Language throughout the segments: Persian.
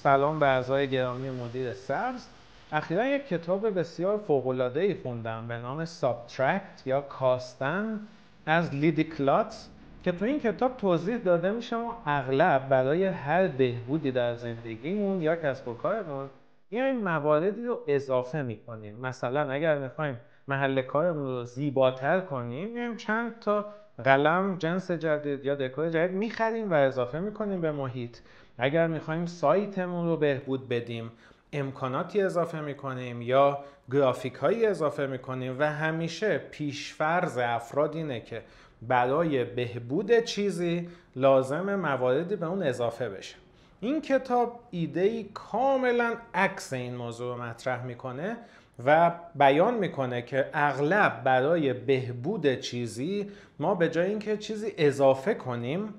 سلام به اعضای گرامی مدیر سبز. اخیرا یک کتاب بسیار فوق‌العاده‌ای خوندم به نام سابترکت یا کاستن از لیدی کلاتس که تو این کتاب توضیح داده میشه ما اغلب برای هر بهبودی در زندگیمون یا کسب و کارمون این مواردی رو اضافه میکنیم. مثلا اگر میخوایم محل کارمون رو زیباتر کنیم چند تا قلم جنس جدید یا دکور جدید میخریم و اضافه میکنیم به محیط. اگر میخوایم سایتمون رو بهبود بدیم امکاناتی اضافه میکنیم یا گرافیک هایی اضافه میکنیم و همیشه پیشفرض افراد اینه که برای بهبود چیزی لازم مواردی به اون اضافه بشه. این کتاب ایده‌ای کاملا عکس این موضوع رو مطرح میکنه و بیان میکنه که اغلب برای بهبود چیزی ما به جای اینکه چیزی اضافه کنیم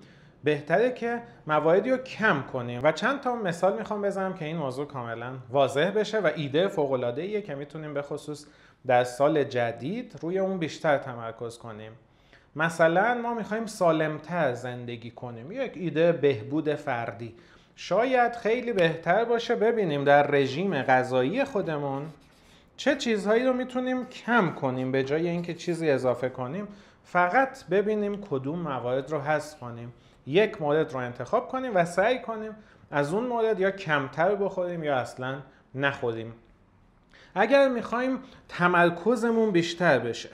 بهتره که مواردی رو کم کنیم و چند تا مثال میخوام بزنم که این موضوع کاملا واضح بشه و ایده فوق‌العاده‌ایه که میتونیم به خصوص در سال جدید روی اون بیشتر تمرکز کنیم. مثلا ما میخوایم سالمتر زندگی کنیم، یک ایده بهبود فردی. شاید خیلی بهتر باشه ببینیم در رژیم غذایی خودمون چه چیزهایی رو میتونیم کم کنیم به جای اینکه چیزی اضافه کنیم، فقط ببینیم کدوم موارد رو حذف کنیم. یک مورد رو انتخاب کنیم و سعی کنیم از اون مورد یا کمتر بخوریم یا اصلا نخوریم. اگر میخوایم تمرکزمون بیشتر بشه،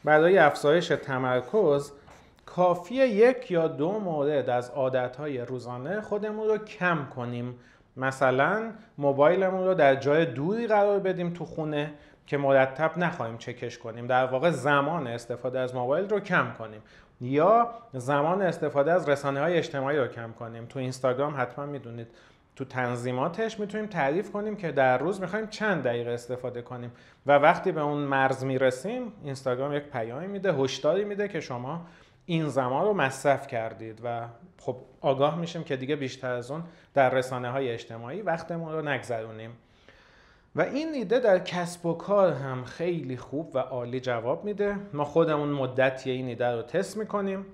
برای افزایش تمرکز کافیه یک یا دو مورد از عادتهای روزانه خودمون رو کم کنیم. مثلا موبایلمون رو در جای دوری قرار بدیم تو خونه که مرتب نخواهیم چکش کنیم، در واقع زمان استفاده از موبایل رو کم کنیم، یا زمان استفاده از رسانه‌های اجتماعی رو کم کنیم. تو اینستاگرام حتما میدونید تو تنظیماتش میتونیم تعریف کنیم که در روز میخوایم چند دقیقه استفاده کنیم و وقتی به اون مرز میرسیم اینستاگرام یک پیامی میده، هشداری میده که شما این زمان رو مصرف کردید و خب آگاه میشیم که دیگه بیشتر از اون در رسانه‌های اجتماعی وقتمون رو نگذرونیم. و این ایده در کسب و کار هم خیلی خوب و عالی جواب میده. ما خودمون مدتی این ایده رو تست میکنیم.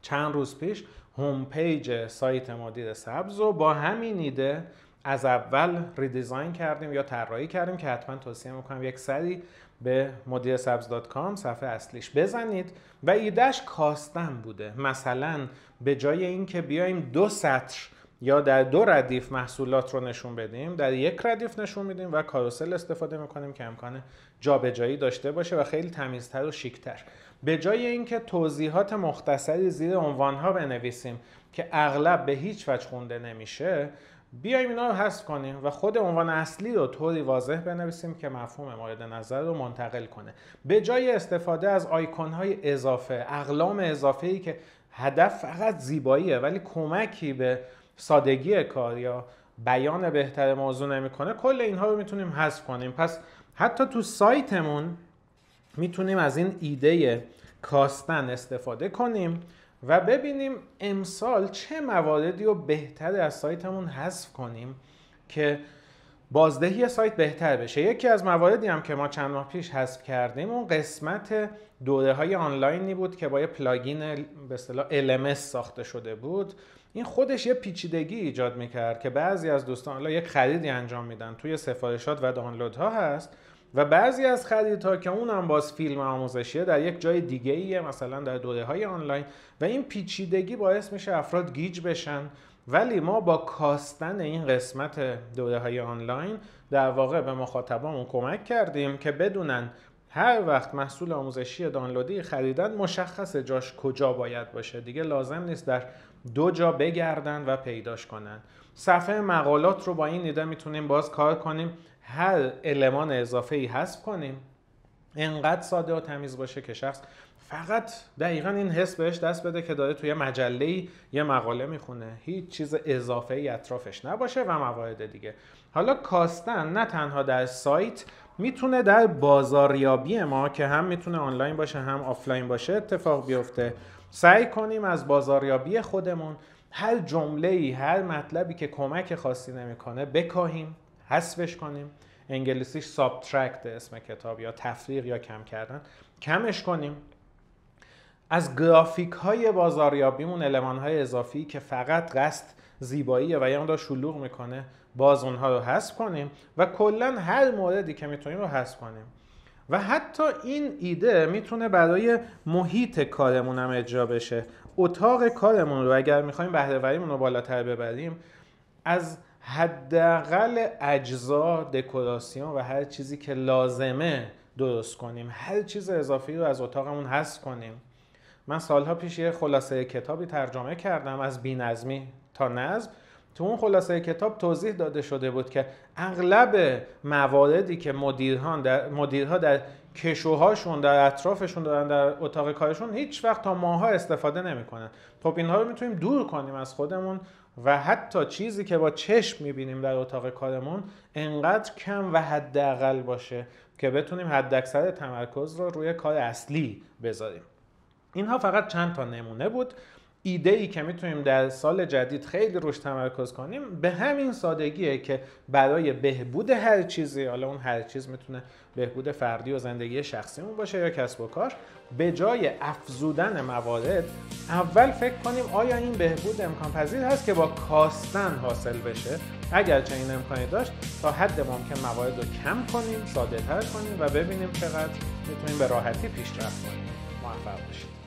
چند روز پیش هوم پیج سایت مدیر سبز رو با همین ایده از اول ریدیزاین کردیم یا طراحی کردیم که حتما توصیه میکنم یک سری به mudirsabz.com صفحه اصلیش بزنید و ایدهش کاستن بوده. مثلا به جای اینکه بیایم 2 سطر یا در 2 ردیف محصولات رو نشون بدیم، در یک ردیف نشون میدیم و کاروسل استفاده میکنیم که امکان جابجایی داشته باشه و خیلی تمیزتر و شیکتر. به جای اینکه توضیحات مختصری زیر عنوانها بنویسیم که اغلب به هیچ وجه خونده نمیشه، بیایم اینا رو حذف کنیم و خود عنوان اصلی رو طوری واضح بنویسیم که مفهوم مورد نظر رو منتقل کنه. به جای استفاده از آیکون‌های اضافه، اقلام اضافه‌ای که هدف فقط زیباییه ولی کمکی به سادگی کار یا بیان بهتر موضوع نمی‌کنه، کل اینها رو میتونیم حذف کنیم. پس حتی تو سایتمون میتونیم از این ایده کاستن استفاده کنیم و ببینیم امسال چه مواردی رو بهتر از سایتمون حذف کنیم که بازدهی سایت بهتر بشه. یکی از مواردی هم که ما چند ماه پیش حذف کردیم اون قسمت دوره‌های آنلاینی بود که با یه پلاگین به اصطلاح LMS ساخته شده بود. این خودش یه پیچیدگی ایجاد میکرد که بعضی از دوستان حالا یک خریدی انجام میدن توی سفارشات و دانلودها هست و بعضی از خریدها که اونم باز فیلم آموزشیه در یک جای دیگه ایه، مثلا در دوره‌های آنلاین، و این پیچیدگی باعث میشه افراد گیج بشن. ولی ما با کاستن این قسمت دوره‌های آنلاین در واقع به مخاطبامون کمک کردیم که بدونن هر وقت محصول آموزشی دانلودی خریدن مشخص جاش کجا باید باشه، دیگه لازم نیست در 2 جا بگردن و پیداش کنن. صفحه مقالات رو با این ایده میتونیم باز کار کنیم، هر المان اضافه‌ای حذف کنیم، انقدر ساده و تمیز باشه که شخص فقط دقیقاً این حس بهش دست بده که داره توی مجله‌ای یه مقاله میخونه، هیچ چیز اضافه‌ای اطرافش نباشه و موارد دیگه. حالا کاستن نه تنها در سایت، میتونه در بازاریابی ما که هم میتونه آنلاین باشه هم آفلاین باشه اتفاق بیفته. سعی کنیم از بازاریابی خودمون هر جمله‌ای، هر مطلبی که کمک خاصی نمیکنه بکاهیم، حذفش کنیم. انگلیسیش سابترکت اسم کتاب، یا تفریق یا کم کردن، کمش کنیم. از گرافیک های بازاریابیمون، المان های اضافی که فقط قصد زیباییه و یه مقدار شلوغ میکنه باز اونها رو حذف کنیم و کلا هر موردی که میتونیم رو حذف کنیم. و حتی این ایده میتونه برای محیط کارمون هم اجرا بشه. اتاق کارمون رو اگر میخوایم بهره وریمون رو بالاتر ببریم، از حداقل اجزا، دکوراسیون و هر چیزی که لازمه درست کنیم، هر چیز اضافی رو از اتاقمون حذف کنیم. من سالها پیش یه خلاصه کتابی ترجمه کردم از بی‌نظمی تا نظم. تو اون خلاصه کتاب توضیح داده شده بود که اغلب مواردی که مدیرها در کشوهاشون در اطرافشون دارن در اتاق کارشون هیچ وقت تا ماها استفاده نمیکنن. خب اینها رو میتونیم دور کنیم از خودمون و حتی چیزی که با چشم میبینیم در اتاق کارمون انقدر کم و حداقل باشه که بتونیم حداکثر تمرکز رو روی کار اصلی بذاریم. اینها فقط چند تا نمونه بود. ایده‌ای که میتونیم در سال جدید خیلی روش تمرکز کنیم به همین سادگیه که برای بهبود هر چیزی، حالا اون هر چیز میتونه بهبود فردی و زندگی شخصیمون باشه یا کسب و کار، به جای افزودن موارد اول فکر کنیم آیا این بهبود امکان پذیر هست که با کاستن حاصل بشه. اگر چنین امکانی داشت تا حد ممکن موارد رو کم کنیم، ساده تر کنیم و ببینیم چقدر میتونیم به راحتی پیشرفت کنیم. موفق باشید.